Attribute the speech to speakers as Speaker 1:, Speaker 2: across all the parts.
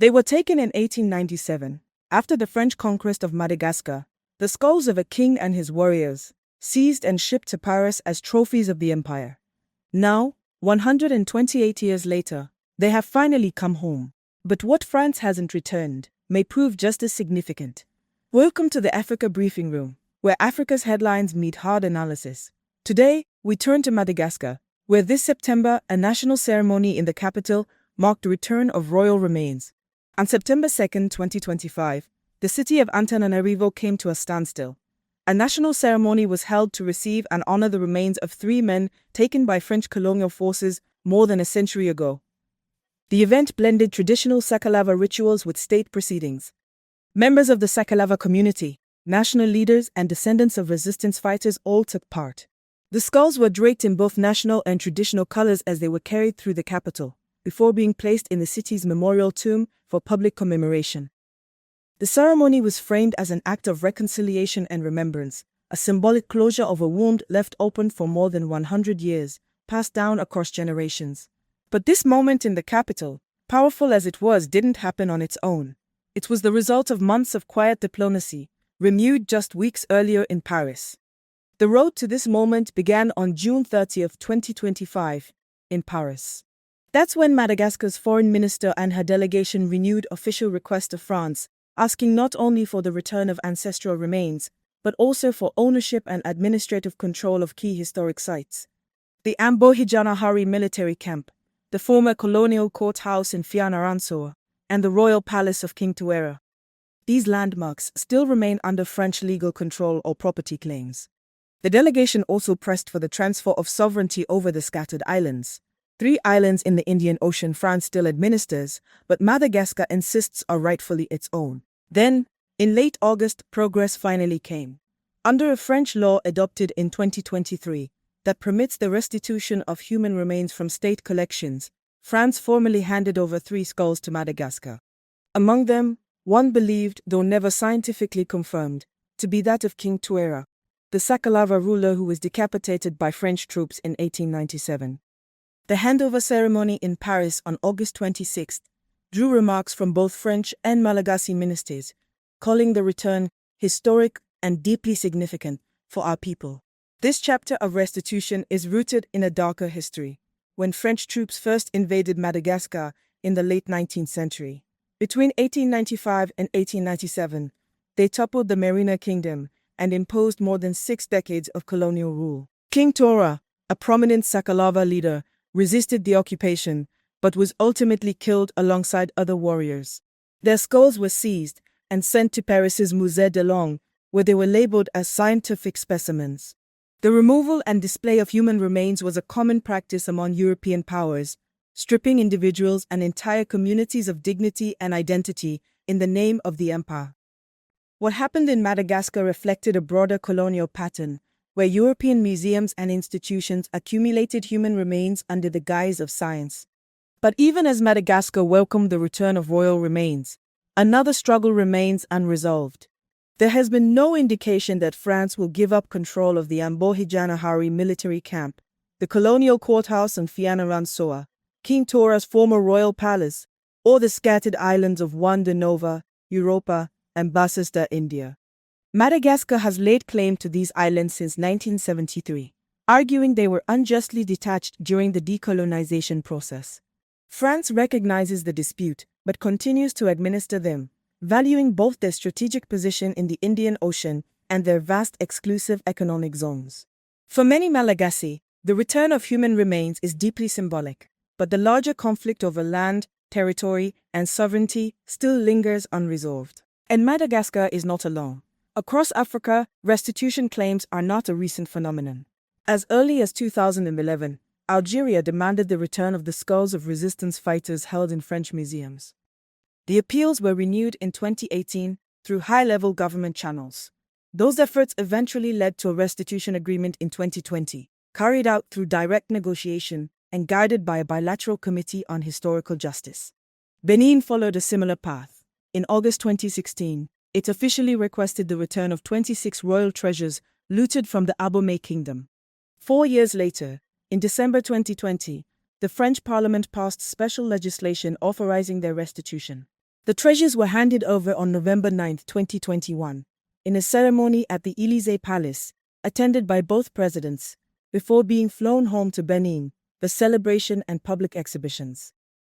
Speaker 1: They were taken in 1897, after the French conquest of Madagascar, the skulls of a king and his warriors, seized and shipped to Paris as trophies of the empire. Now, 128 years later, they have finally come home. But what France hasn't returned may prove just as significant. Welcome to the Africa Briefing Room, where Africa's headlines meet hard analysis. Today, we turn to Madagascar, where this September a national ceremony in the capital marked the return of royal remains. On September 2, 2025, the city of Antananarivo came to a standstill. A national ceremony was held to receive and honor the remains of 3 men taken by French colonial forces more than a century ago. The event blended traditional Sakalava rituals with state proceedings. Members of the Sakalava community, national leaders, and descendants of resistance fighters all took part. The skulls were draped in both national and traditional colors as they were carried through the capital, before being placed in the city's memorial tomb for public commemoration. The ceremony was framed as an act of reconciliation and remembrance, a symbolic closure of a wound left open for more than 100 years, passed down across generations. But this moment in the capital, powerful as it was, didn't happen on its own. It was the result of months of quiet diplomacy, renewed just weeks earlier in Paris. The road to this moment began on June 30, 2025, in Paris. That's when Madagascar's foreign minister and her delegation renewed official request to France, asking not only for the return of ancestral remains, but also for ownership and administrative control of key historic sites. The Ambohijanahari military camp, the former colonial courthouse in Fianarantsoa, and the royal palace of King Tuera. These landmarks still remain under French legal control or property claims. The delegation also pressed for the transfer of sovereignty over the scattered islands. 3 islands in the Indian Ocean France still administers, but Madagascar insists are rightfully its own. Then, in late August, progress finally came. Under a French law adopted in 2023 that permits the restitution of human remains from state collections, France formally handed over 3 skulls to Madagascar. Among them, one believed, though never scientifically confirmed, to be that of King Tuera, the Sakalava ruler who was decapitated by French troops in 1897. The handover ceremony in Paris on August 26 drew remarks from both French and Malagasy ministers, calling the return historic and deeply significant for our people. This chapter of restitution is rooted in a darker history, when French troops first invaded Madagascar in the late 19th century. Between 1895 and 1897, they toppled the Merina Kingdom and imposed more than 6 decades of colonial rule. King Tuera, a prominent Sakalava leader, resisted the occupation, but was ultimately killed alongside other warriors. Their skulls were seized and sent to Paris's Musée de Langue, where they were labeled as scientific specimens. The removal and display of human remains was a common practice among European powers, stripping individuals and entire communities of dignity and identity in the name of the empire. What happened in Madagascar reflected a broader colonial pattern, where European museums and institutions accumulated human remains under the guise of science. But even as Madagascar welcomed the return of royal remains, another struggle remains unresolved. There has been no indication that France will give up control of the Ambohijanahari military camp, the colonial courthouse in Fianarantsoa, King Tuera's former royal palace, or the scattered islands of Juan de Nova, Europa, and Basista, India. Madagascar has laid claim to these islands since 1973, arguing they were unjustly detached during the decolonization process. France recognizes the dispute, but continues to administer them, valuing both their strategic position in the Indian Ocean and their vast exclusive economic zones. For many Malagasy, the return of human remains is deeply symbolic, but the larger conflict over land, territory, and sovereignty still lingers unresolved. And Madagascar is not alone. Across Africa, restitution claims are not a recent phenomenon. As early as 2011, Algeria demanded the return of the skulls of resistance fighters held in French museums. The appeals were renewed in 2018 through high-level government channels. Those efforts eventually led to a restitution agreement in 2020, carried out through direct negotiation and guided by a bilateral committee on historical justice. Benin followed a similar path. In August 2016, it officially requested the return of 26 royal treasures looted from the Abomey Kingdom. 4 years later, in December 2020, the French Parliament passed special legislation authorizing their restitution. The treasures were handed over on November 9, 2021, in a ceremony at the Îles Éparses, attended by both presidents, before being flown home to Benin for celebration and public exhibitions.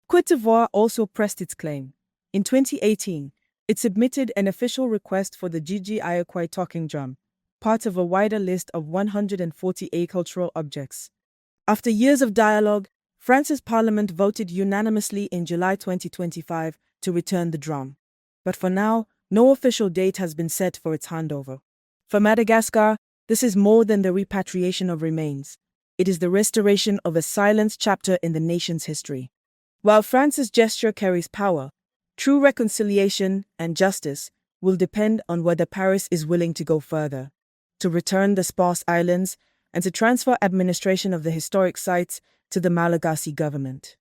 Speaker 1: Côte d'Ivoire also pressed its claim. In 2018, it submitted an official request for the Gigi Iroquois talking drum, part of a wider list of 148 cultural objects. After years of dialogue, France's parliament voted unanimously in July 2025 to return the drum. But for now, no official date has been set for its handover. For Madagascar, this is more than the repatriation of remains. It is the restoration of a silenced chapter in the nation's history. While France's gesture carries power, true reconciliation and justice will depend on whether Paris is willing to go further, to return the sparse islands and to transfer administration of the historic sites to the Malagasy government.